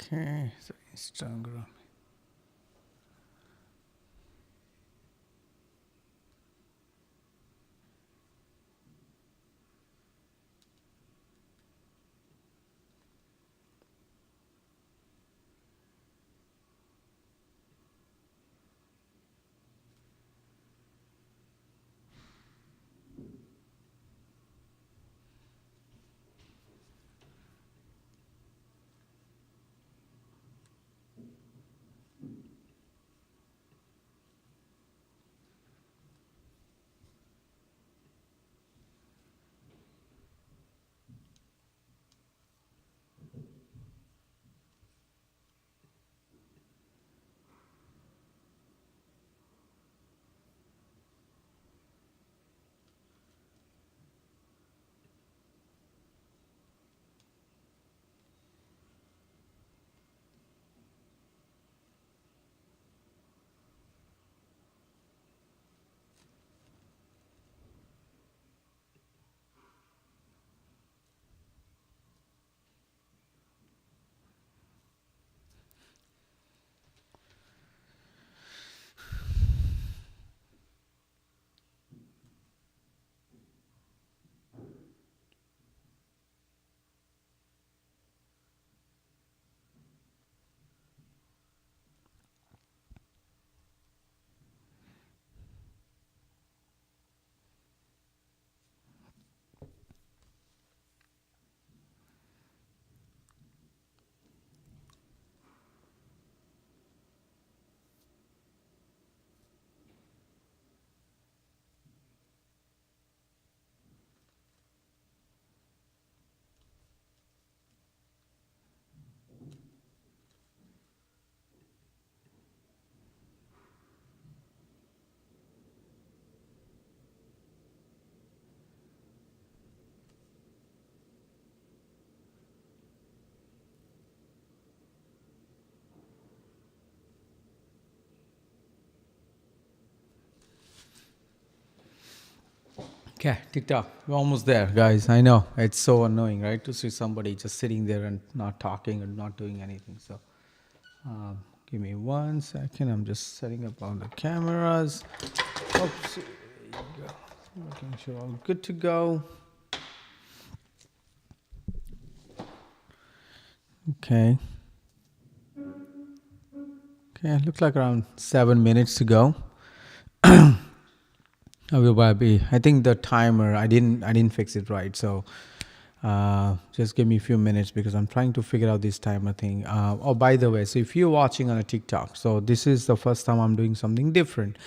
Okay, so Instagram. Okay, TikTok. We're almost there, guys. I know it's so annoying, right, to see somebody just sitting there and not talking and not doing anything. So, give me 1 second. I'm just setting up all the cameras. Oops. There you go. Making sure all good to go. Okay. Okay. Looks like around 7 minutes to go. I think the timer. I didn't fix it right. So just give me a few minutes because I'm trying to figure out this timer thing. Oh, by the way, so if you're watching on a TikTok, so this is the first time I'm doing something different.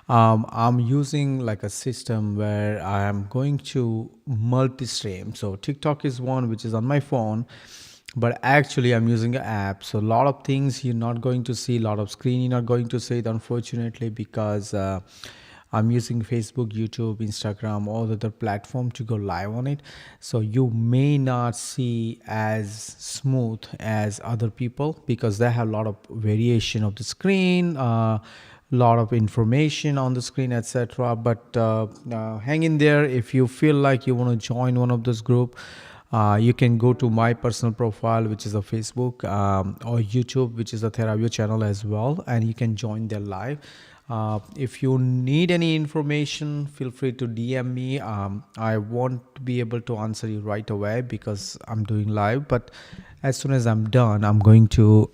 I'm using like a system where I am going to multi-stream. So TikTok is one which is on my phone, but actually I'm using an app. So a lot of things you're not going to see, a lot of screen you're not going to see it, unfortunately, because I'm using Facebook, YouTube, Instagram, all the other platform to go live on it. So you may not see as smooth as other people because they have a lot of variation of the screen, lot of information on the screen, etc. But hang in there. If you feel like you want to join one of those group, you can go to my personal profile, which is a Facebook, or YouTube, which is a Theravio channel as well, and you can join their live. If you need any information, feel free to DM me. I won't be able to answer you right away because I'm doing live, but as soon as I'm done, I'm going to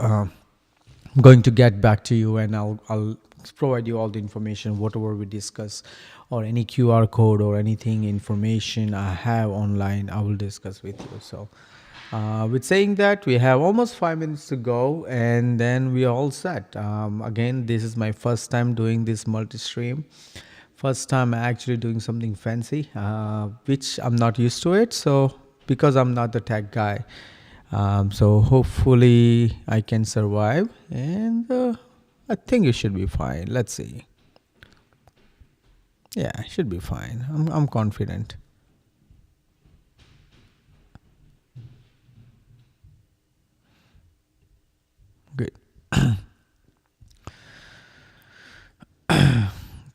get back to you, and I'll provide you all the information, whatever we discuss, or any QR code or anything information I have online, I will discuss with you. So, with saying that, we have almost 5 minutes to go, and then we are all set. Again, this is my first time doing this multi-stream. First time actually doing something fancy, which I'm not used to it. So, because I'm not the tech guy, so hopefully I can survive, and I think it should be fine. Let's see. Yeah, it should be fine. I'm confident. Good.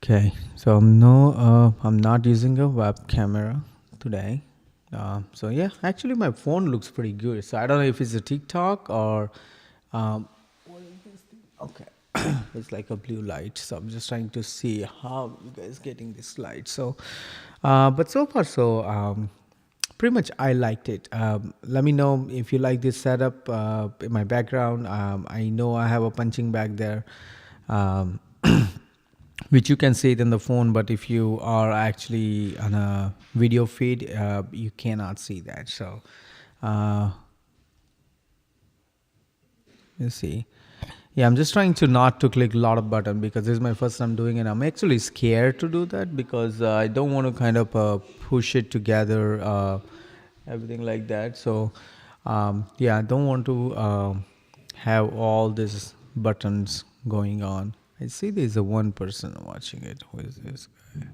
Okay. So no, I'm not using a web camera today. So yeah, actually my phone looks pretty good. So I don't know if it's a TikTok or Um, okay, it's like a blue light, so I'm just trying to see how you guys getting this light. So, but so far, pretty much I liked it. Let me know if you like this setup in my background. I know I have a punching bag there. Um, which you can see it in the phone, but if you are actually on a video feed, you cannot see that. So uh, let's see. Yeah, I'm just trying to not to click a lot of button because this is my first time doing it. I'm actually scared to do that because I don't want to kind of push it together, everything like that. So yeah, I don't want to have all these buttons going on. I see there's a one person watching it. Who is this guy?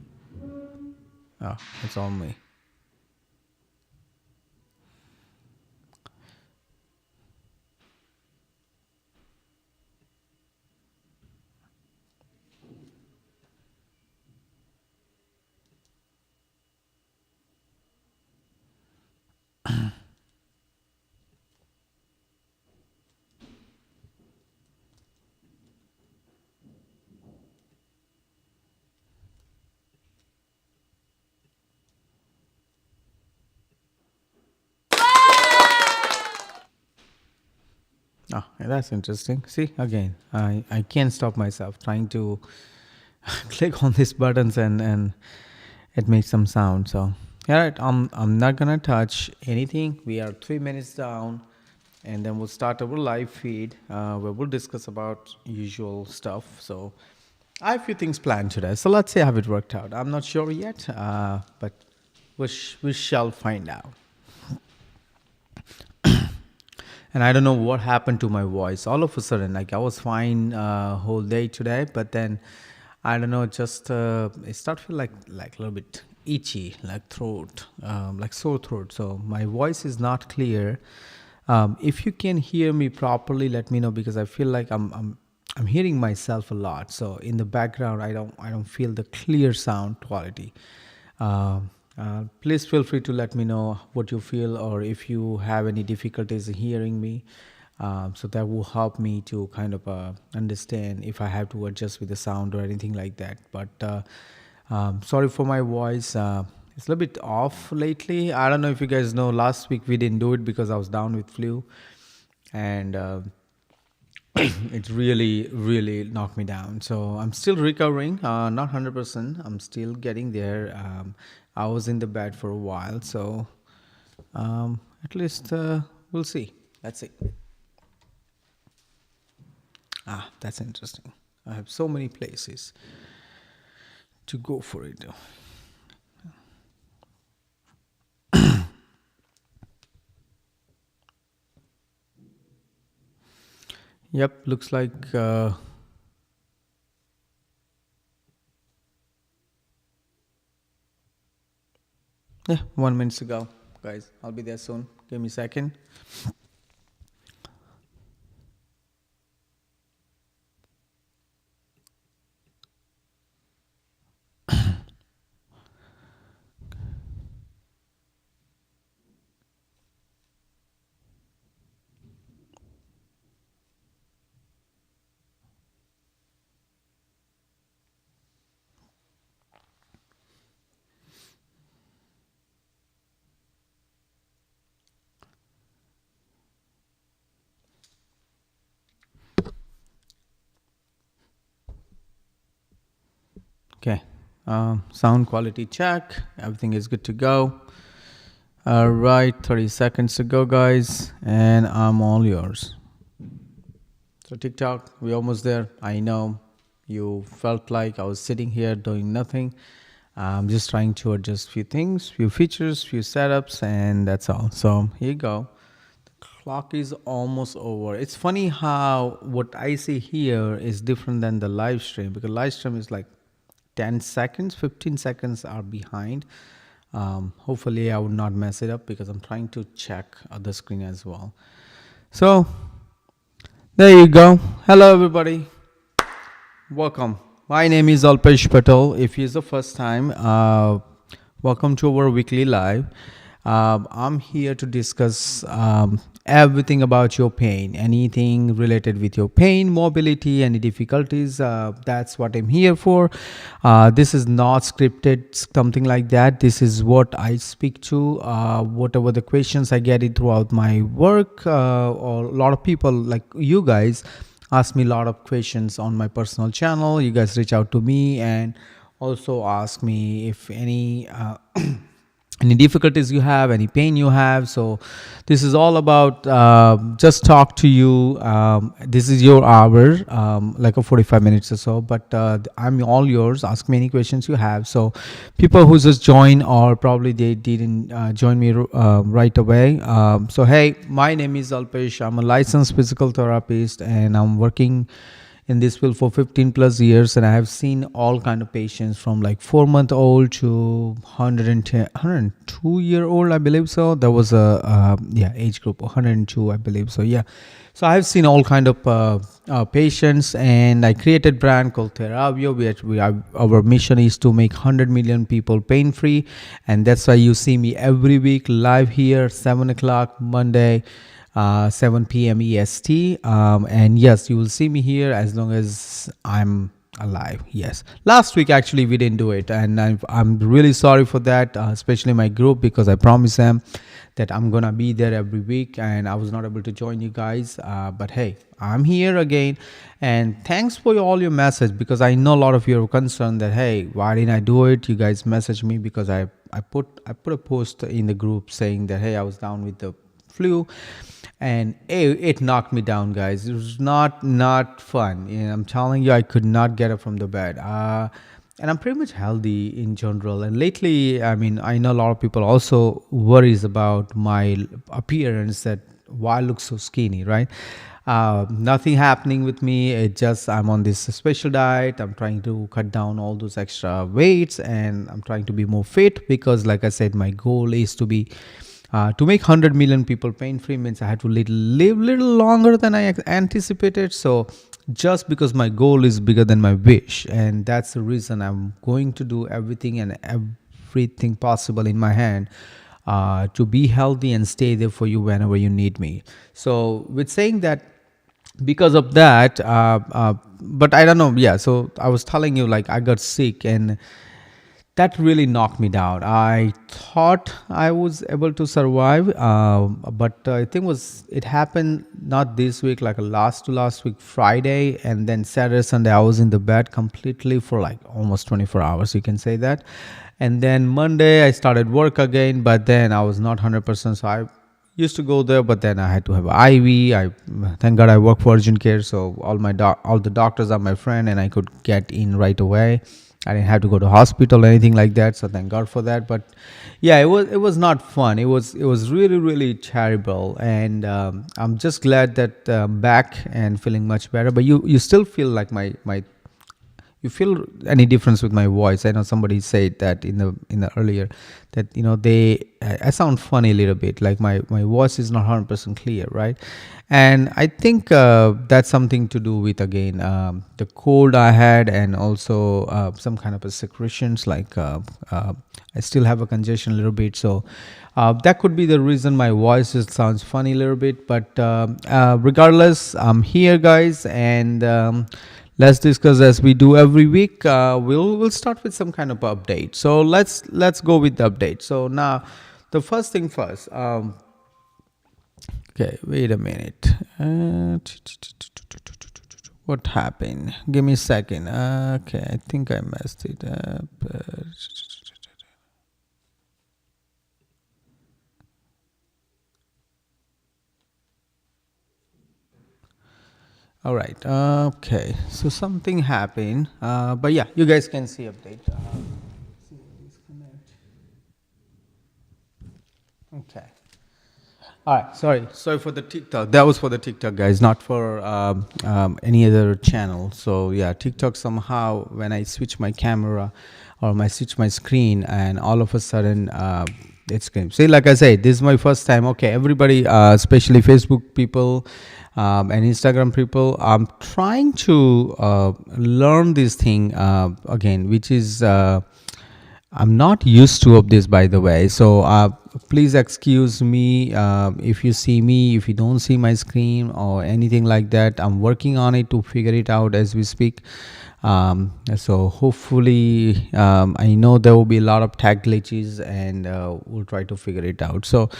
Oh, it's on me. Oh, yeah, that's interesting. See, again, I can't stop myself trying to click on these buttons and it makes some sound. So, all right, I'm not gonna touch anything. We are 3 minutes down, and then we'll start our live feed where we'll discuss about usual stuff. So, I have a few things planned today. So let's see how it worked out. I'm not sure yet, but we shall find out. And I don't know what happened to my voice. All of a sudden, like I was fine whole day today, but then I don't know, just it started feel like a little bit itchy, like throat, like sore throat. So my voice is not clear. If you can hear me properly, let me know because I feel like I'm hearing myself a lot. So in the background, I don't feel the clear sound quality. Please feel free to let me know what you feel or if you have any difficulties hearing me. So that will help me to kind of understand if I have to adjust with the sound or anything like that. But sorry for my voice. It's a little bit off lately. I don't know if you guys know. Last week we didn't do it because I was down with flu, and it really knocked me down. So I'm still recovering, not 100%. I'm still getting there. I was in the bed for a while, so at least we'll see. Let's see. Ah, that's interesting. I have so many places to go for it. Yep, looks like yeah, 1 minute ago, guys. I'll be there soon. Give me a second. Okay. Sound quality check. Everything is good to go. All right, 30 seconds to go, guys, and I'm all yours. So, TikTok, we're almost there. I know you felt like I was sitting here doing nothing. I'm just trying to adjust few things, few features, few setups, and that's all. So, here you go. The clock is almost over. It's funny how what I see here is different than the live stream because live stream is like 10 seconds, 15 seconds are behind. Hopefully, I would not mess it up because I'm trying to check other screen as well. So, there you go. Hello, everybody. Welcome. My name is Alpesh Patel. If it's the first time, welcome to our weekly live. I'm here to discuss everything about your pain, anything related with your pain, mobility, any difficulties. That's what I'm here for. This is not scripted, something like that. This is what I speak to, whatever the questions I get it throughout my work, or a lot of people like you guys ask me a lot of questions on my personal channel. You guys reach out to me and also ask me if any any difficulties you have, any pain you have. So this is all about just talk to you. This is your hour, like a 45 minutes or so, but I'm all yours. Ask me any questions you have. So people who just join, or probably they didn't join me right away. So hey, my name is Alpesh. I'm a licensed physical therapist, and I'm working in this field for 15 plus years, and I have seen all kind of patients from like 4-month old to 102-year old, I believe. So there was a age group 102, I believe. So yeah, so I have seen all kind of patients, and I created brand called Theravio, which our mission is to make 100 million people pain free, and that's why you see me every week live here 7 o'clock Monday, 7 p.m. EST. And yes, you will see me here as long as I'm alive. Yes. Last week, actually, we didn't do it. And I'm really sorry for that, especially my group, because I promised them that I'm going to be there every week, and I was not able to join you guys. But hey, I'm here again. And thanks for all your message, because I know a lot of you are concerned that, hey, why didn't I do it? You guys messaged me because I put a post in the group saying that, hey, I was down with the flu, and it knocked me down, guys. It was not fun. I'm telling you, I could not get up from the bed. And I'm pretty much healthy in general. And lately, I mean, I know a lot of people also worries about my appearance, that why I look so skinny, right? Nothing happening with me. It just, I'm on this special diet. I'm trying to cut down all those extra weights, and I'm trying to be more fit, because like I said, my goal is to be to make 100 million people pain free. Means I had to live little longer than I anticipated. So just because my goal is bigger than my wish, and that's the reason I'm going to do everything and everything possible in my hand to be healthy and stay there for you whenever you need me. So with saying that, because of that, but I don't know. Yeah. So I was telling you, like, I got sick, and that really knocked me down. I thought I was able to survive, but I think it happened not this week, like last week Friday, and then Saturday, Sunday I was in the bed completely for like almost 24 hours, you can say that. And then Monday I started work again, but then I was not 100%, so I used to go there, but then I had to have IV. Thank God I work for urgent care, so all the doctors are my friend, and I could get in right away. I didn't have to go to hospital or anything like that, so thank God for that. But yeah, it was not fun. It was really terrible, and I'm just glad that I'm back and feeling much better. But you still feel like my you feel any difference with my voice? I know somebody said that in the earlier, that I sound funny a little bit, like my voice is not 100% clear, right? And I think that's something to do with, again, the cold I had, and also some kind of a secretions, like I still have a congestion a little bit. So that could be the reason my voice just sounds funny a little bit. But regardless, I'm here, guys, and let's discuss as we do every week. We'll start with some kind of update. So let's go with the update. So now, the first thing first. Okay, wait a minute. What happened? Give me a second. Okay, I think I messed it up. All right. Okay. So something happened. But yeah, you guys can see update. Okay. All right. Sorry for the TikTok. That was for the TikTok, guys, not for any other channel. So yeah, TikTok, somehow when I switch my camera or switch my screen, and all of a sudden it's going. See, like I said, this is my first time. Okay, everybody, especially Facebook people and Instagram people, I'm trying to learn this thing again, which is I'm not used to of this, by the way. So please excuse me if you see me, if you don't see my screen or anything like that. I'm working on it to figure it out as we speak. So hopefully, I know there will be a lot of tag glitches, and we'll try to figure it out. So,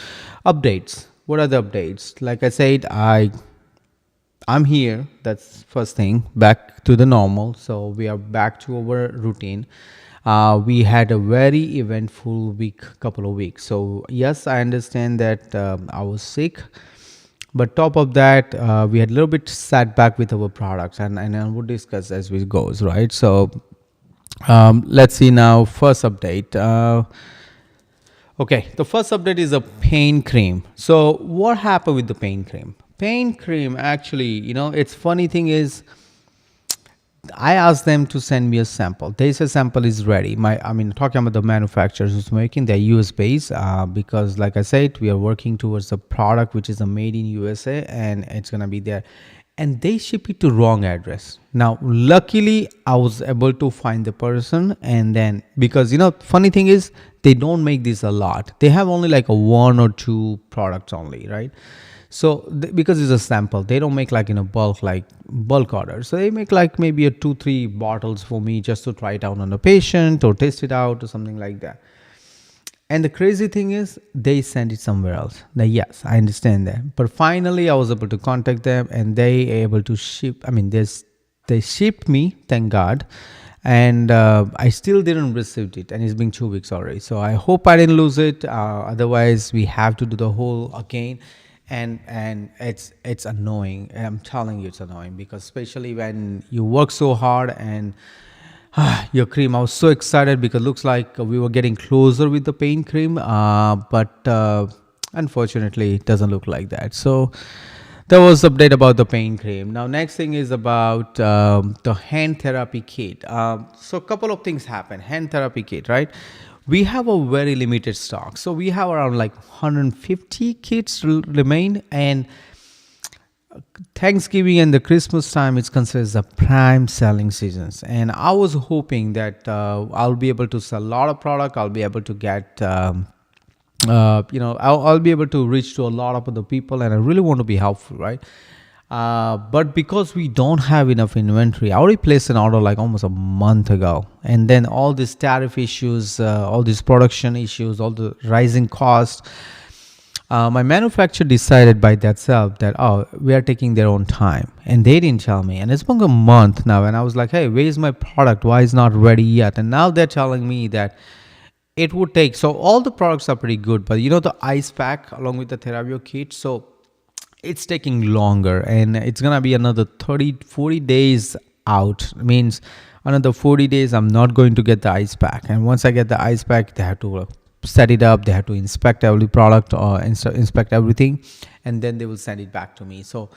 updates. What are the updates? Like I said, I'm here. That's first thing. Back to the normal. So we are back to our routine. We had a very eventful week, couple of weeks. So yes, I understand that I was sick, but top of that, we had a little bit setback with our products, and I will discuss as we goes, right? So let's see now. First update. Okay, the first update is a pain cream. So what happened with the pain cream? Pain cream actually, it's funny thing is I asked them to send me a sample. They say sample is ready. Talking about the manufacturers who's making, they're US based because, like I said, we are working towards a product which is a made in USA, and it's gonna be there. And they ship it to wrong address. Now, luckily, I was able to find the person, and then because funny thing is they don't make this a lot. They have only like a one or two products only, right? So because it's a sample, they don't make like in a bulk order. So they make like maybe a 2-3 bottles for me just to try it out on a patient or test it out or something like that. And the crazy thing is they send it somewhere else. Now, yes, I understand that. But finally, I was able to contact them, and they able to ship. They shipped me, thank God. And I still didn't receive it, and it's been 2 weeks already. So I hope I didn't lose it. Otherwise, we have to do the whole again. And it's annoying. I'm telling you, it's annoying, because especially when you work so hard and your cream. I was so excited because it looks like we were getting closer with the pain cream, but unfortunately, it doesn't look like that. So there was update about the pain cream. Now, next thing is about the hand therapy kit. So a couple of things happen. Hand therapy kit, right? We have a very limited stock. So we have around like 150 kits remain, and Thanksgiving and the Christmas time is considered the prime selling seasons, and I was hoping that I'll be able to sell a lot of product. I'll be able to get, I'll be able to reach to a lot of other people, and I really want to be helpful, right? But because we don't have enough inventory, I already placed an order like almost a month ago, and then all these tariff issues, all these production issues, all the rising costs. My manufacturer decided by themselves that, we are taking their own time, and they didn't tell me. And it's been a month now, and I was like, hey, where's my product? Why is not ready yet? And now they're telling me that it would take. So all the products are pretty good, but the ice pack along with the Therapio kit, so it's taking longer, and it's gonna be another 40 days out. It means another 40 days I'm not going to get the ice pack, and once I get the ice pack, they have to set it up, they have to inspect every product or inspect everything, and then they will send it back to me. So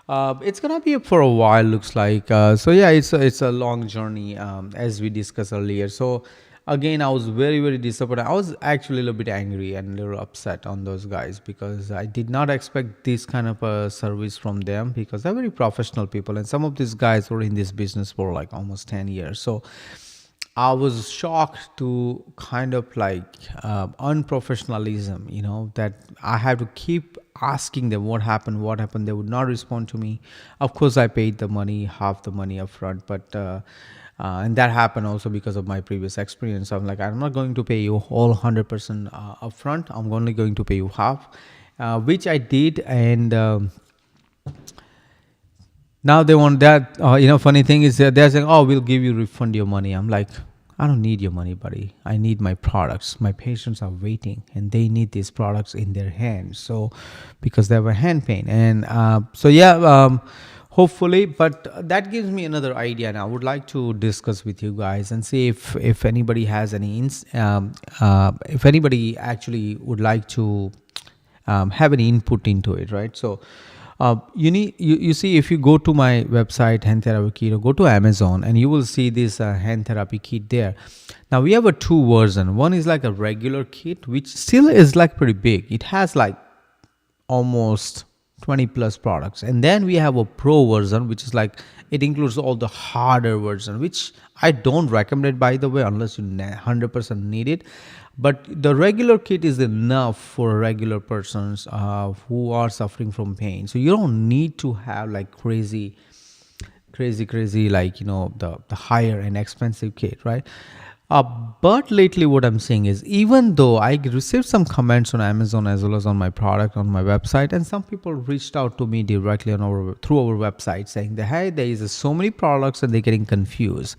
it's gonna be for a while, looks like. So yeah, it's a long journey, as we discussed earlier. So again, I was very, very disappointed. I was actually a little bit angry and a little upset on those guys, because I did not expect this kind of a service from them, because they're very professional people, and some of these guys were in this business for like almost 10 years. So I was shocked to kind of like unprofessionalism, that I had to keep asking them what happened. They would not respond to me. Of course, I paid the money, half the money upfront, but and that happened also because of my previous experience. I'm like, I'm not going to pay you all 100% upfront. I'm only going to pay you half, which I did, and now they want that. Funny thing is that they're saying, we'll give you, refund your money. I'm like, I don't need your money, buddy. I need my products. My patients are waiting, and they need these products in their hands. So because they have a hand pain, and hopefully, but that gives me another idea, and I would like to discuss with you guys and see if anybody has any if anybody actually would like to have any input into it, right? So you see, if you go to my website, Hand Therapy Kit, or go to Amazon, and you will see this hand therapy kit there. Now we have a two version. One is like a regular kit, which still is like pretty big. It has like almost 20 plus products. And then we have a pro version, which is like it includes all the harder version, which I don't recommend, by the way, unless you 100% need it. But the regular kit is enough for regular persons who are suffering from pain. So you don't need to have like crazy, like, the higher and expensive kit, right? But lately what I'm saying is, even though I received some comments on Amazon as well as on my product on my website, and some people reached out to me directly through our website saying that, hey, there is so many products and they're getting confused.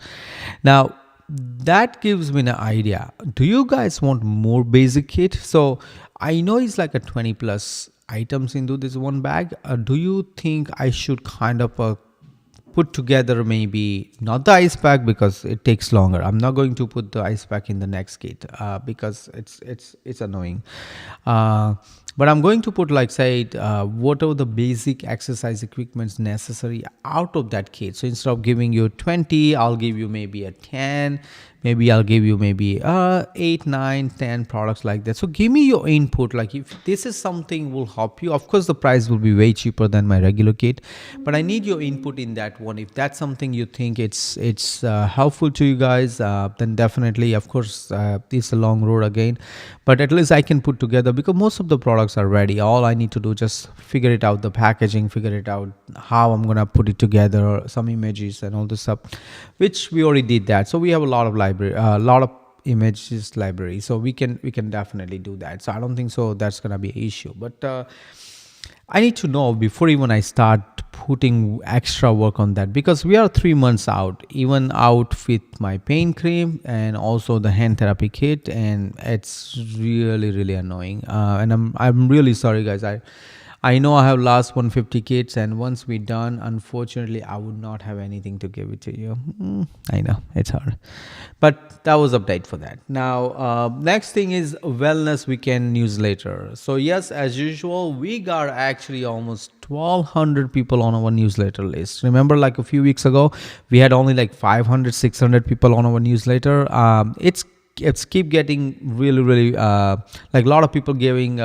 Now that gives me an idea. Do you guys want more basic kit? So I know it's like a 20 plus items into this one bag. Do you think I should kind of put together, maybe not the ice pack because it takes longer. I'm not going to put the ice pack in the next kit because it's annoying. But I'm going to put, like, say, whatever the basic exercise equipments necessary out of that kit. So instead of giving you 20, I'll give you maybe a 10. Maybe I'll give you maybe 8, 9, 10 products like that. So give me your input. Like, if this is something will help you, of course the price will be way cheaper than my regular kit, but I need your input in that one. If that's something you think it's helpful to you guys, then definitely, of course, it's a long road again, but at least I can put together, because most of the products are ready. All I need to do, just figure it out, the packaging, figure it out how I'm gonna put it together, some images and all this stuff, which we already did that. So we have a lot of library, a lot of images library, so we can definitely do that. So I don't think so that's gonna be an issue, but I need to know before even I start putting extra work on that, because we are 3 months out, even out with my pain cream and also the hand therapy kit, and it's really annoying. And I'm really sorry, guys. I know I have last 150 kits, and once we're done, unfortunately, I would not have anything to give it to you. I know it's hard, but that was update for that. Now, next thing is Wellness Weekend newsletter. So yes, as usual, we got actually almost 1200 people on our newsletter list. Remember, like a few weeks ago, we had only like 500, 600 people on our newsletter. It's keep getting really like a lot of people giving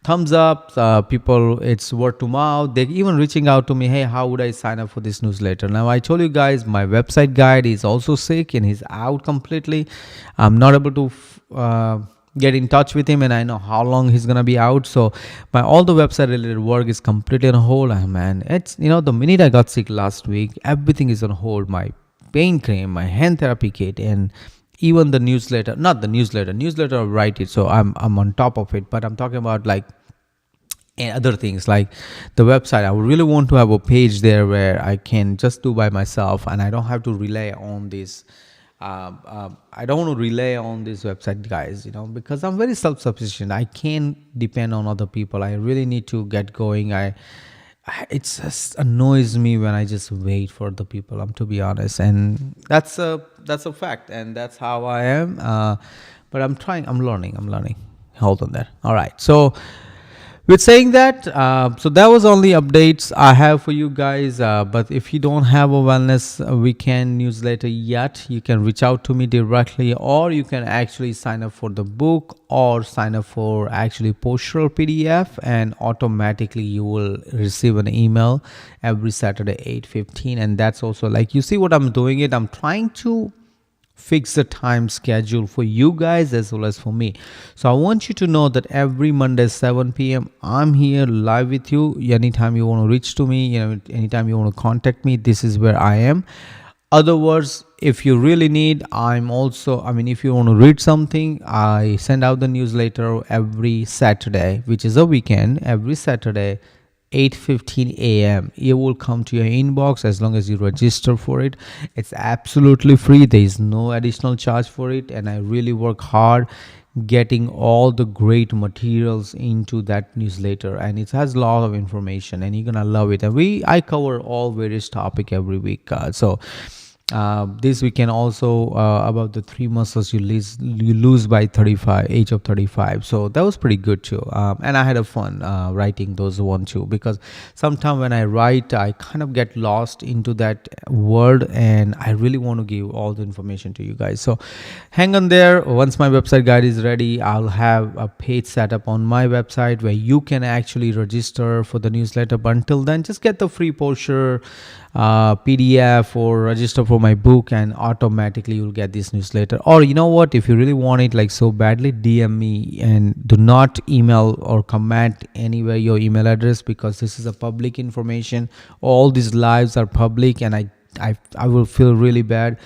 thumbs up, people, it's word to mouth. They're even reaching out to me, hey, how would I sign up for this newsletter? Now, I told you guys, my website guide is also sick and he's out completely. I'm not able to get in touch with him, and I know how long he's gonna be out. So my all the website related work is completely on hold. Man, it's, the minute I got sick last week, everything is on hold. My pain cream, my hand therapy kit, and even the newsletter, not the newsletter I write it, so I'm on top of it, but I'm talking about like other things like the website. I would really want to have a page there where I can just do by myself, and I don't have to rely on this. I don't want to rely on this website, guys, because I'm very self-sufficient. I can't depend on other people. I really need to get going. It just annoys me when I just wait for the people, to be honest, and that's a fact, and that's how I am. But I'm learning. Hold on there. All right, so with saying that, so that was only updates I have for you guys. But if you don't have a Wellness Weekend newsletter yet, you can reach out to me directly, or you can actually sign up for the book, or sign up for actually postural PDF, and automatically you will receive an email every Saturday 8:15. And that's also, like, you see what I'm doing it. I'm trying to fix the time schedule for you guys as well as for me. So I want you to know that every Monday 7 p.m. I'm here live with you. Anytime you want to reach to me, anytime you want to contact me, this is where I am. Other words, if you really need, if you want to read something, I send out the newsletter every Saturday, which is a weekend. Every Saturday 8:15 a.m. it will come to your inbox as long as you register for it. It's absolutely free. There is no additional charge for it, and I really work hard getting all the great materials into that newsletter, and it has a lot of information, and you're gonna love it. And I cover all various topic every week, so This we can also about the three muscles you lose by 35 age of 35. So that was pretty good too, and I had a fun writing those one too, because sometimes when I write I kind of get lost into that word, and I really want to give all the information to you guys. So hang on there. Once my website guide is ready, I'll have a page set up on my website where you can actually register for the newsletter. But until then, just get the free brochure, PDF, or register for my book, and automatically you'll get this newsletter. Or you know what, if you really want it like so badly, DM me, and do not email or comment anywhere your email address, because this is a public information. All these lives are public, and I will feel really bad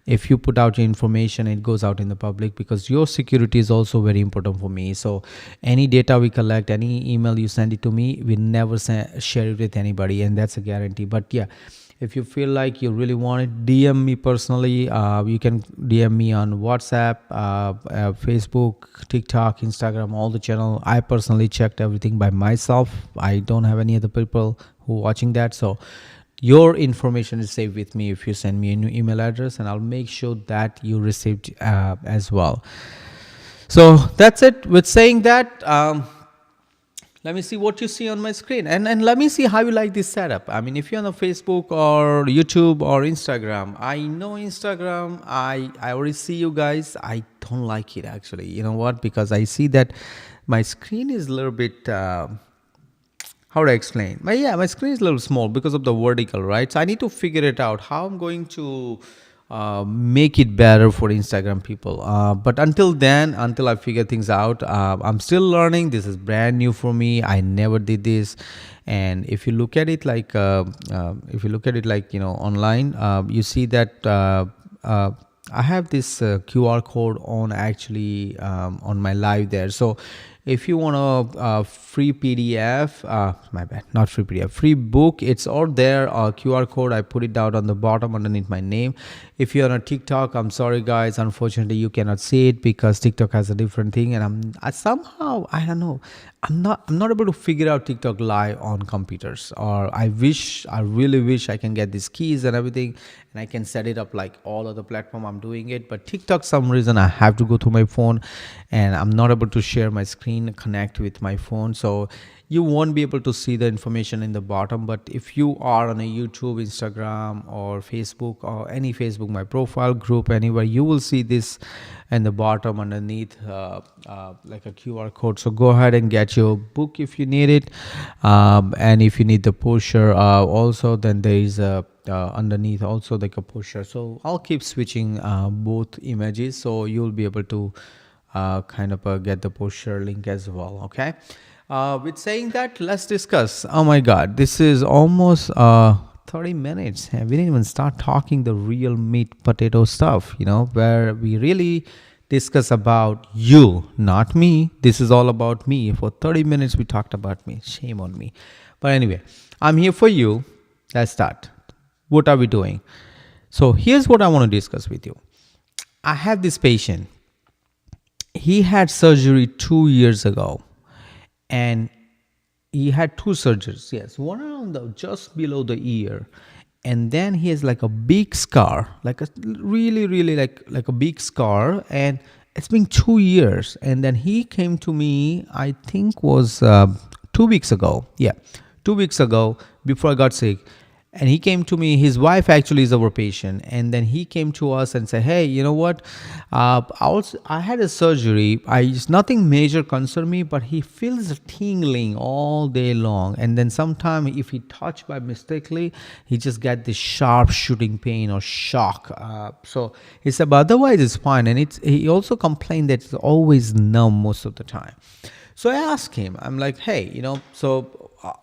if you put out your information, it goes out in the public, because your security is also very important for me. So any data we collect, any email you send it to me, we never share it with anybody, and that's a guarantee. But yeah, if you feel like you really want it, DM me personally. You can DM me on WhatsApp, Facebook, TikTok, Instagram, all the channel. I personally checked everything by myself. I don't have any other people who are watching that. So your information is saved with me if you send me a new email address, and I'll make sure that you received as well. So that's it. With saying that, let me see what you see on my screen, and let me see how you like this setup. I mean, if you're on a Facebook or YouTube or Instagram, I know Instagram, I already see you guys. I don't like it actually. You know what? Because I see that my screen is a little bit. How do I explain? My screen is a little small because of the vertical, right? So I need to figure it out how I'm going to make it better for Instagram people. But until then, until I figure things out, I'm still learning. This is brand new for me. I never did this. And if you look at it like, online, you see that I have this QR code on actually on my live there. So if you want a free PDF, my bad, not free PDF, free book, it's all there. QR code, I put it down on the bottom underneath my name. If you're on a TikTok, I'm sorry guys, unfortunately you cannot see it because TikTok has a different thing, and I don't know, I'm not able to figure out TikTok live on computers. Or I really wish I can get these keys and everything, and I can set it up like all other platform I'm doing it. But TikTok, some reason I have to go through my phone, and I'm not able to share my screen, connect with my phone. So you won't be able to see the information in the bottom. But if you are on a YouTube, Instagram, or Facebook, or any Facebook, my profile group, anywhere, you will see this in the bottom underneath like a QR code. So go ahead and get your book if you need it, and if you need the pusher also, then there is a underneath also like a pusher. So I'll keep switching both images, so you'll be able to get the pusher link as well. Okay. With saying that, let's discuss. Oh my God, this is almost 30 minutes, and we didn't even start talking the real meat potato stuff, where we really discuss about you, not me. This is all about me. For 30 minutes, we talked about me. Shame on me. But anyway, I'm here for you. Let's start. What are we doing? So here's what I want to discuss with you. I have this patient. He had surgery 2 years ago, and he had two surgeries. Yes, one around just below the ear, and then he has like a big scar, like a really like a big scar, and it's been 2 years. And then he came to me, I think was 2 weeks ago. Yeah, 2 weeks ago, before I got sick. And he came to me, his wife actually is our patient, and then he came to us and said, hey, you know what, I had a surgery, nothing major concern me, but he feels tingling all day long, and then sometime if he touch by mistakenly, he just get this sharp shooting pain or shock. So he said, but otherwise it's fine. And he also complained that it's always numb most of the time. So I asked him, I'm like, hey,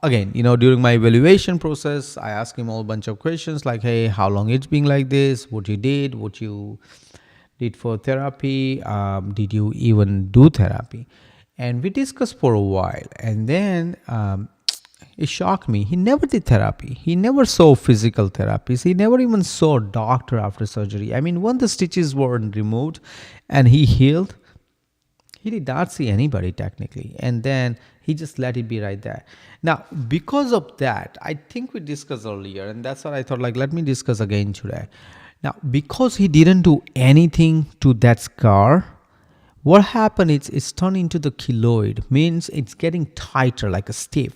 again, during my evaluation process, I asked him a whole bunch of questions like, hey, how long it's been like this, what you did for therapy, did you even do therapy? And we discussed for a while, and then it shocked me. He never did therapy. He never saw physical therapists. He never even saw a doctor after surgery. I mean, when the stitches weren't removed and he healed, he did not see anybody technically, and then he just let it be right there. Now, because of that, I think we discussed earlier, and that's what I thought, like, let me discuss again today. Now, because he didn't do anything to that scar, what happened is it's turned into the keloid, means it's getting tighter like a stiff.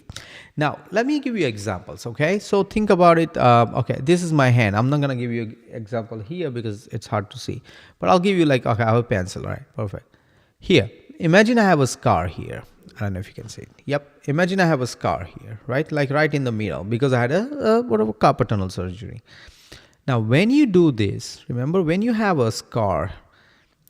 Now, let me give you examples, okay? So think about it. Okay, this is my hand. I'm not going to give you an example here because it's hard to see. But I'll give you like, okay, I have a pencil, right? Perfect. Here, imagine I have a scar here. I don't know if you can see it. Yep. Imagine I have a scar here, right? Like right in the middle because I had a whatever carpal tunnel surgery. Now, when you do this, remember when you have a scar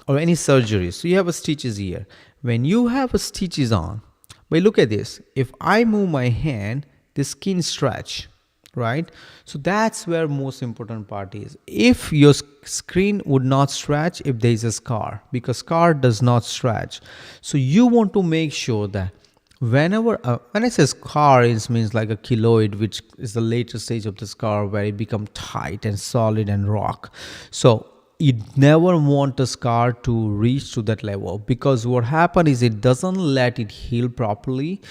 or any surgery, so you have a stitches here. When you have a stitches on, but look at this. If I move my hand, the skin stretch, right? So that's where most important part is. If your screen would not stretch if there is a scar, because scar does not stretch. So you want to make sure that whenever when I say scar, it means like a keloid, which is the later stage of the scar where it become tight and solid and rock. So you never want the scar to reach to that level, because what happens is it doesn't let it heal properly,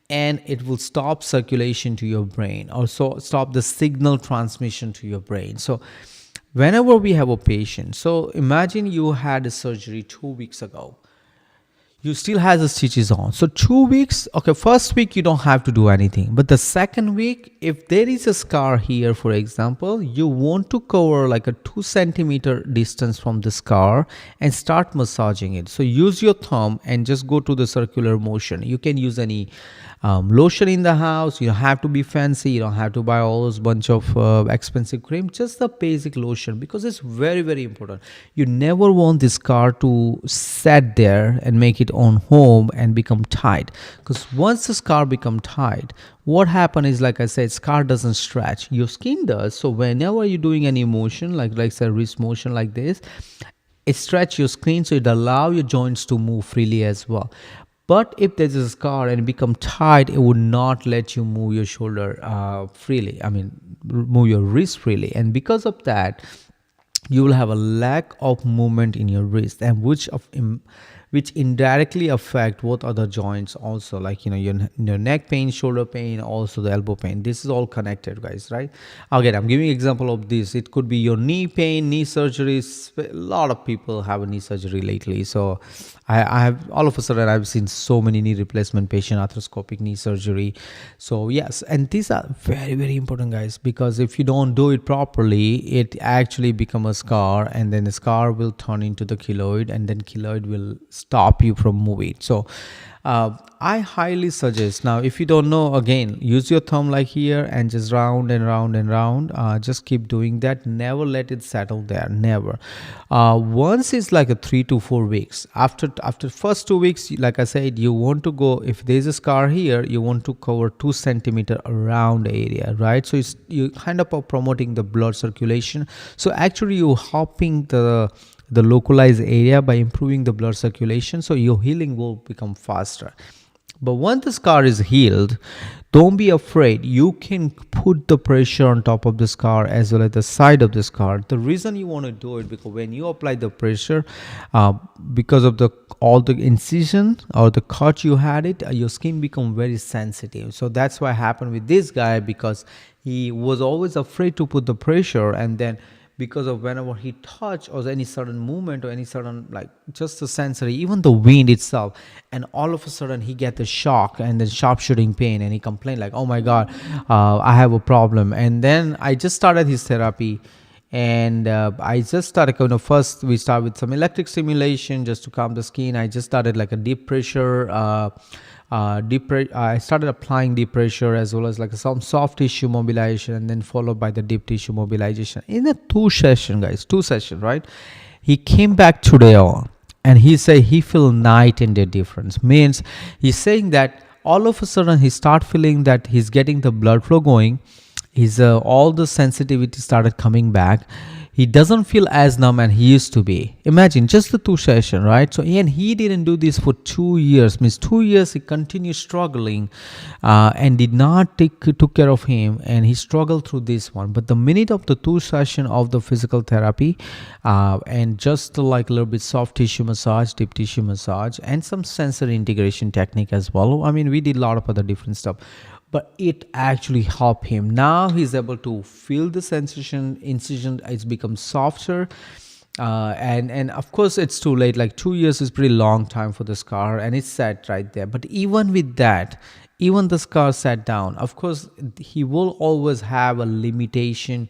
and it will stop circulation to your brain, also stop the signal transmission to your brain. So whenever we have a patient, so imagine you had a surgery 2 weeks ago, you still has the stitches on. So 2 weeks, okay, first week you don't have to do anything, but the second week, if there is a scar here, for example, you want to cover like a 2 centimeter distance from the scar and start massaging it. So use your thumb and just go to the circular motion. You can use any lotion in the house. You don't have to be fancy. You don't have to buy all those bunch of expensive cream. Just the basic lotion, because it's very, very important. You never want this scar to sit there and make it own home and become tight, because once the scar become tight, what happens is, like I said, scar doesn't stretch, your skin does. So whenever you're doing any motion, like say wrist motion like this, it stretch your skin, so it allow your joints to move freely as well. But if there's a scar and it become tight, it would not let you move your shoulder freely. I mean, move your wrist freely, and because of that, you will have a lack of movement in your wrist, and which indirectly affect what other joints also, like your neck pain, shoulder pain, also the elbow pain. This is all connected, guys, right? Again, I'm giving example of this. It could be your knee pain, knee surgeries. A lot of people have a knee surgery lately, so I have, all of a sudden I've seen so many knee replacement patient, arthroscopic knee surgery. So yes, and these are very, very important, guys, because if you don't do it properly, it actually become a scar, and then the scar will turn into the keloid, and then keloid will stop you from moving. So I highly suggest, now if you don't know, again, use your thumb like here and just round and round and round. Just keep doing that. Never let it settle there, never. Once it's like a 3 to 4 weeks, after first 2 weeks, like I said, you want to go, if there's a scar here, you want to cover 2 centimeter around the area, right? So you kind of are promoting the blood circulation. So actually you hopping the localized area by improving the blood circulation, so your healing will become faster. But once the scar is healed, don't be afraid. You can put the pressure on top of the scar as well as the side of the scar. The reason you want to do it, because when you apply the pressure, because of all the incision or the cut you had it, your skin become very sensitive. So that's what happened with this guy, because he was always afraid to put the pressure, and then because of whenever he touch or any sudden movement or any sudden, like just the sensory, even the wind itself, and all of a sudden he get the shock and then sharp shooting pain, and he complained like, oh my god, I have a problem. And then I just started his therapy, and I just started first we start with some electric stimulation just to calm the skin. I just started like a deep pressure, I started applying deep pressure as well as like some soft tissue mobilization, and then followed by the deep tissue mobilization in a 2 session, guys, 2 session, right? He came back today on, and he said he feel night and day difference. Means he's saying that all of a sudden he start feeling that he's getting the blood flow going. His all the sensitivity started coming back. He doesn't feel as numb as he used to be. Imagine just the 2 session, right? So, and he didn't do this for 2 years. Means 2 years he continued struggling, and did not took care of him, and he struggled through this one. But the minute of the 2 session of the physical therapy, and just like a little bit soft tissue massage, deep tissue massage, and some sensory integration technique as well. I mean, we did a lot of other different stuff. but it actually helped him. Now he's able to feel the sensation, incision, it's become softer. And of course it's too late, like 2 years is pretty long time for the scar, and it's set right there. But even with that, even the scar sat down, of course he will always have a limitation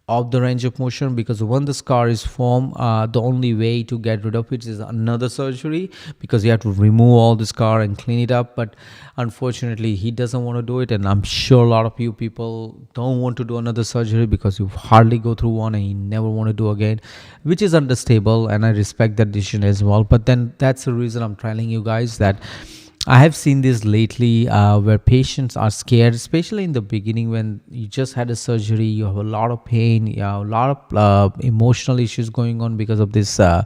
of the range of motion, because when the scar is formed, the only way to get rid of it is another surgery, because you have to remove all the scar and clean it up. But unfortunately he doesn't want to do it, and I'm sure a lot of you people don't want to do another surgery because you hardly go through one and you never want to do again, which is understandable, and I respect that decision as well. But then that's the reason I'm telling you guys that I have seen this lately, where patients are scared, especially in the beginning when you just had a surgery. You have a lot of pain, you have a lot of emotional issues going on because of this. All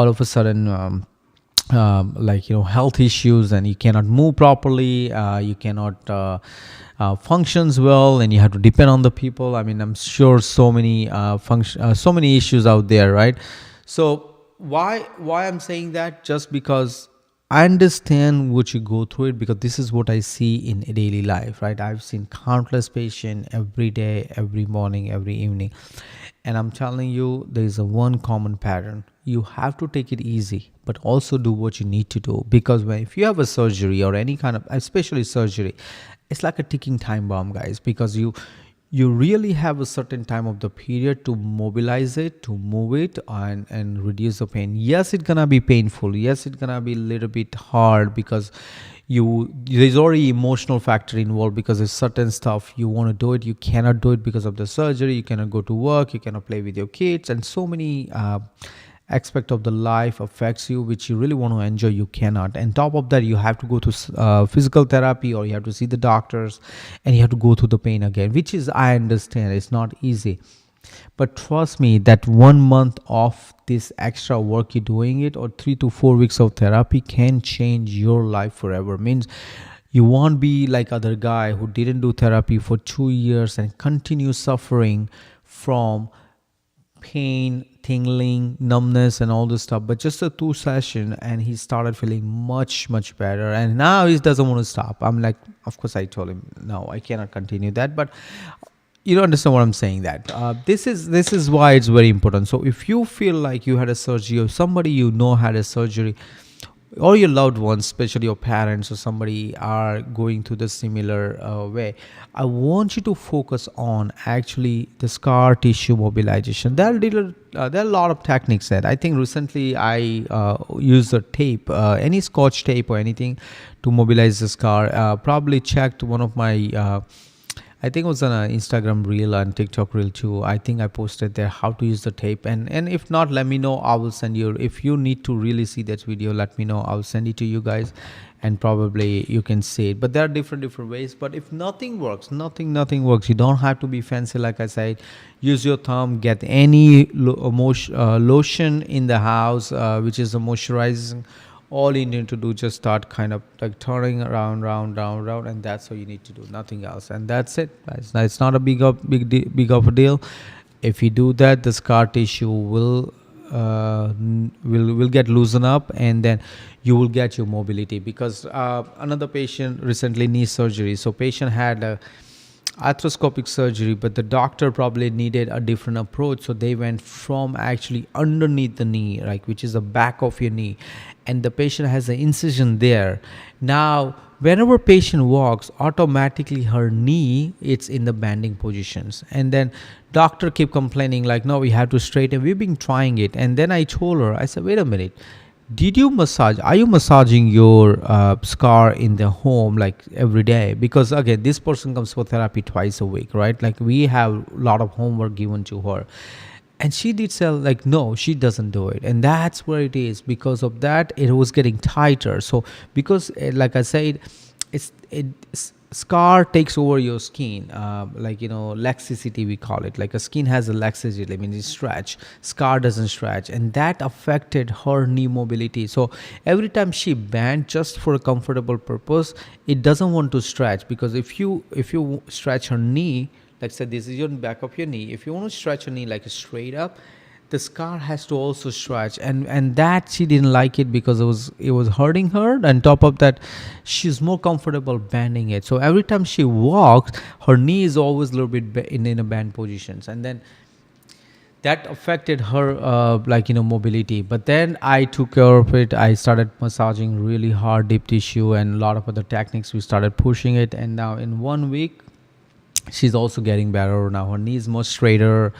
of a sudden, health issues, and you cannot move properly, you cannot functions well, and you have to depend on the people. I mean, I'm sure so many so many issues out there, right? So why I'm saying that, just because I understand what you go through it, because this is what I see in a daily life, right? I've seen countless patients every day, every morning, every evening. And I'm telling you, there is a one common pattern. You have to take it easy, but also do what you need to do. Because if you have a surgery or any kind of, especially surgery, it's like a ticking time bomb, guys, because you really have a certain time of the period to mobilize it, to move it, and reduce the pain. Yes, it's gonna be painful. Yes, it's gonna be a little bit hard, because there's already emotional factor involved, because there's certain stuff you want to do it, you cannot do it because of the surgery. You cannot go to work, you cannot play with your kids, and so many aspect of the life affects you, which you really want to enjoy, you cannot. And top of that, you have to go to physical therapy, or you have to see the doctors, and you have to go through the pain again, which is, I understand, it's not easy. But trust me, that 1 month of this extra work you're doing it, or 3 to 4 weeks of therapy, can change your life forever. Means you won't be like other guy who didn't do therapy for 2 years and continue suffering from pain, tingling, numbness, and all this stuff. But just a 2 session, and he started feeling much better, and now he doesn't want to stop. I'm like, of course I told him, no, I cannot continue that. But you don't understand what I'm saying, that this is why it's very important. So if you feel like you had a surgery, or somebody you know had a surgery, or your loved ones, especially your parents or somebody, are going through the similar way, I want you to focus on actually the scar tissue mobilization. There are a lot of techniques that I think recently I used a tape, any scotch tape or anything, to mobilize the scar. Probably checked one of my I think it was on an Instagram reel and TikTok reel too. I think I posted there how to use the tape, and if not, let me know. I will send you. If you need to really see that video, let me know. I'll send it to you guys, and probably you can see it. But there are different ways. But if nothing works, nothing works. You don't have to be fancy, like I said. Use your thumb. Get any lotion in the house, which is a moisturizing. All you need to do, just start kind of like turning around, round, and that's what you need to do, nothing else, and that's it. It's not a big of a deal. If you do that, the scar tissue will get loosened up, and then you will get your mobility. Because another patient recently knee surgery, so patient had a arthroscopic surgery, but the doctor probably needed a different approach, so they went from actually underneath the knee, like, which is the back of your knee, and the patient has an incision there. Now whenever patient walks, automatically her knee, it's in the bending positions, and then doctor keep complaining like, no, we have to straighten. We've been trying it. And then I told her, I said, wait a minute, are you massaging your scar in the home, like every day? Because again, this person comes for therapy twice a week, right? Like, we have a lot of homework given to her, and she did say like, no, she doesn't do it. And that's where it is. Because of that, it was getting tighter. So because like I said, it's scar takes over your skin, laxicity, we call it. Like, a skin has a laxicity, I mean, it stretch, scar doesn't stretch, and that affected her knee mobility. So every time she bent just for a comfortable purpose, it doesn't want to stretch. Because if you stretch her kney, like, say this is your back of your knee, if you want to stretch your knee like straight up, the scar has to also stretch, and that she didn't like it because it was hurting her. And top of that, she's more comfortable bending it, so every time she walks, her knee is always a little bit in a bend positions, and then that affected her mobility. But then I took care of it. I started massaging really hard deep tissue and a lot of other techniques. We started pushing it, and now in 1 week she's also getting better. Now her knee is much straighter.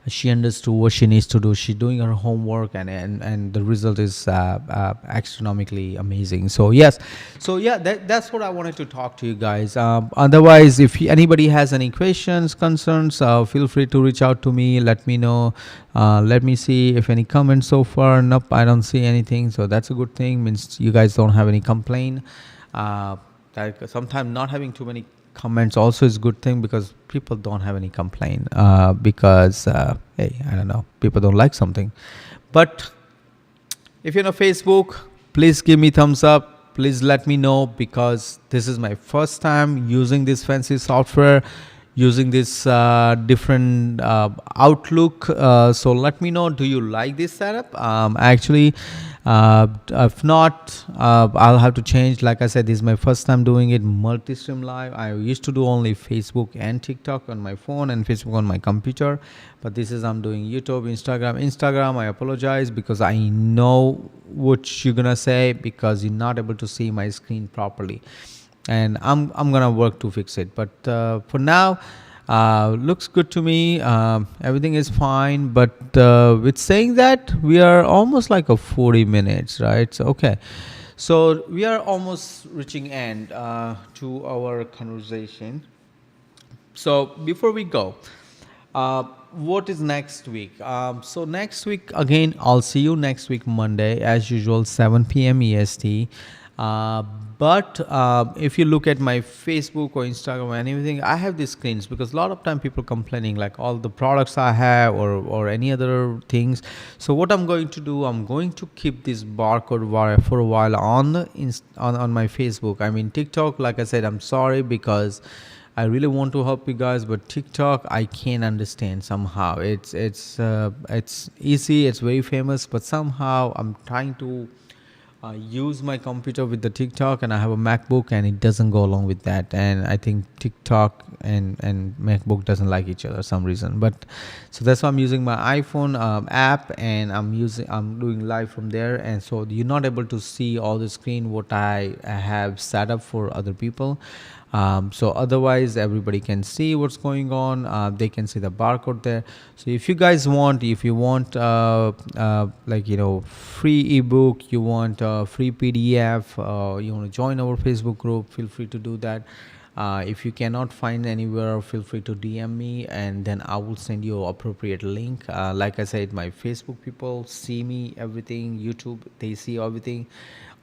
She understood what she needs to do. She's doing her homework, and the result is astronomically amazing. So yes, so yeah, that's what I wanted to talk to you guys. Otherwise, if anybody has any questions, concerns, feel free to reach out to me. Let me know. Let me see if any comments so far. Nope, I don't see anything. So that's a good thing. Means you guys don't have any complaint. That sometimes not having too many comments also is good thing, because people don't have any complaint, because hey, I don't know, people don't like something. But if you're on Facebook, please give me thumbs up, please let me know, because this is my first time using this fancy software, using this different outlook. So let me know, do you like this setup? Actually, if not, I'll have to change. Like I said, this is my first time doing it multi-stream live. I used to do only Facebook and TikTok on my phone and Facebook on my computer, but this is I'm doing YouTube, Instagram. I apologize, because I know what you're gonna say, because you're not able to see my screen properly, and I'm gonna work to fix it. But for now, looks good to me. Everything is fine. But with saying that, we are almost like a 40 minutes, right? So okay, so we are almost reaching end to our conversation. So before we go, what is next week? So next week, again, I'll see you next week Monday as usual, 7 p.m. EST. But if you look at my Facebook or Instagram or anything, I have these screens, because a lot of time people complaining like all the products I have, or any other things. So what I'm going to do, I'm going to keep this barcode for a while on on my Facebook. I mean TikTok, like I said, I'm sorry, because I really want to help you guys, but TikTok I can't understand somehow. It's easy, it's very famous, but somehow I'm trying to use my computer with the TikTok, and I have a MacBook, and it doesn't go along with that. And I think TikTok and MacBook doesn't like each other for some reason. But so that's why I'm using my iPhone app, and I'm doing live from there. And so you're not able to see all the screen what I have set up for other people. So otherwise everybody can see what's going on. They can see the barcode there. So if you guys want, free ebook, you want free PDF, you want to join our Facebook group, feel free to do that. If you cannot find anywhere, feel free to DM me, and then I will send you appropriate link. Like I said, my Facebook people see me everything, YouTube they see everything.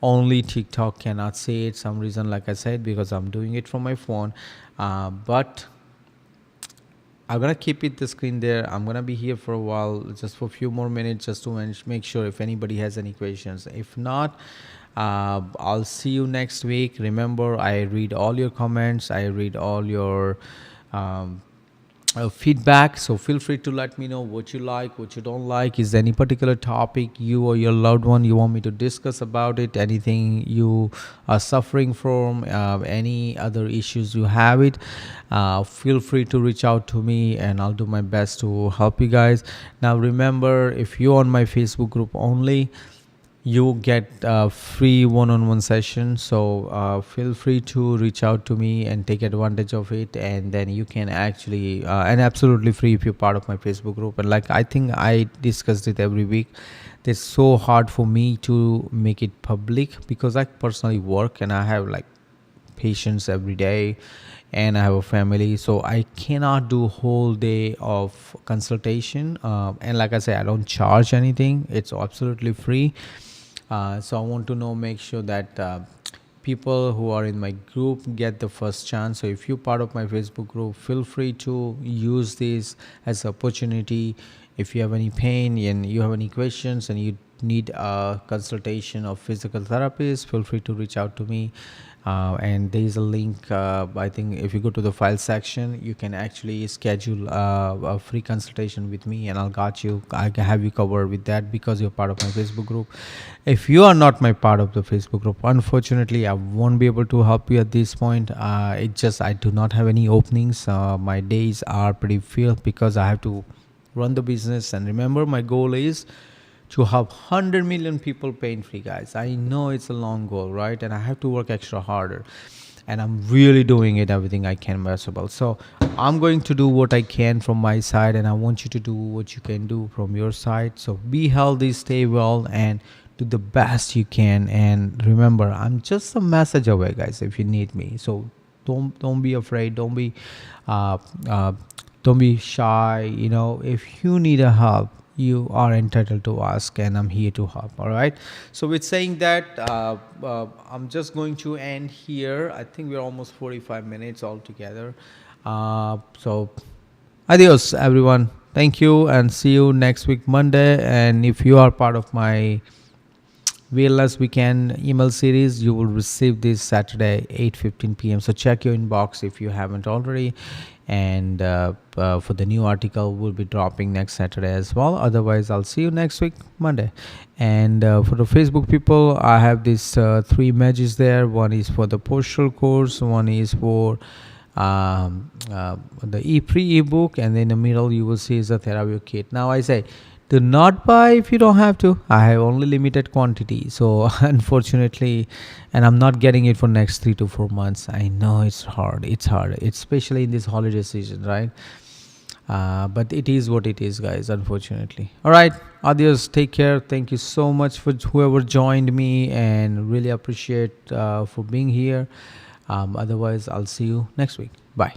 Only TikTok cannot see it some reason, like I said, because I'm doing it from my phone. But I'm gonna keep it the screen there. I'm gonna be here for a while, just for a few more minutes, just to make sure if anybody has any questions. If not, I'll see you next week. Remember, I read all your comments, I read all your feedback, so feel free to let me know what you like, what you don't like. Is there any particular topic you or your loved one you want me to discuss about it? Anything you are suffering from, any other issues you have it, feel free to reach out to me, and I'll do my best to help you guys. Now remember, if you're on my Facebook group only, you get free one-on-one session. So feel free to reach out to me and take advantage of it, and then you can actually and absolutely free if you're part of my Facebook group. And like I think I discussed it every week, it's so hard for me to make it public, because I personally work and I have like patients every day, and I have a family, so I cannot do whole day of consultation. And like I say, I don't charge anything, it's absolutely free. So I want to make sure that people who are in my group get the first chance. So if you're part of my Facebook group, feel free to use this as an opportunity. If you have any pain and you have any questions and you need a consultation of physical therapist, feel free to reach out to me. And there is a link. I think if you go to the file section, you can actually schedule a free consultation with me, and I'll got you. I can have you covered with that because you're part of my Facebook group. If you are not my part of the Facebook group, unfortunately, I won't be able to help you at this point. It just I do not have any openings. My days are pretty filled because I have to run the business, and remember, my goal is to have 100 million people pain free, guys. I know it's a long goal, right? And I have to work extra harder, and I'm really doing it everything I can possible. So I'm going to do what I can from my side, and I want you to do what you can do from your side. So be healthy, stay well, and do the best you can. And remember, I'm just a message away, guys, if you need me. So don't be afraid, uh, uh, don't be shy. If you need a help, you are entitled to ask, and I'm here to help. All right, so with saying that, I'm just going to end here. I think we're almost 45 minutes altogether. So adios everyone, thank you, and see you next week Monday. And if you are part of my VLS Weekend email series, you will receive this Saturday 8:15 p.m. So check your inbox if you haven't already. And for the new article, will be dropping next Saturday as well. Otherwise, I'll see you next week Monday. And for the Facebook people, I have these three images there. One is for the postal course, one is for the pre-ebook, and then in the middle you will see is a therapy kit. Now I say, do not buy if you don't have to. I have only limited quantity, so unfortunately, and I'm not getting it for next 3 to 4 months. I know it's hard, it's especially in this holiday season, right? But it is what it is, guys, unfortunately. All right, adios, take care. Thank you so much for whoever joined me, and really appreciate for being here. Otherwise, I'll see you next week. Bye.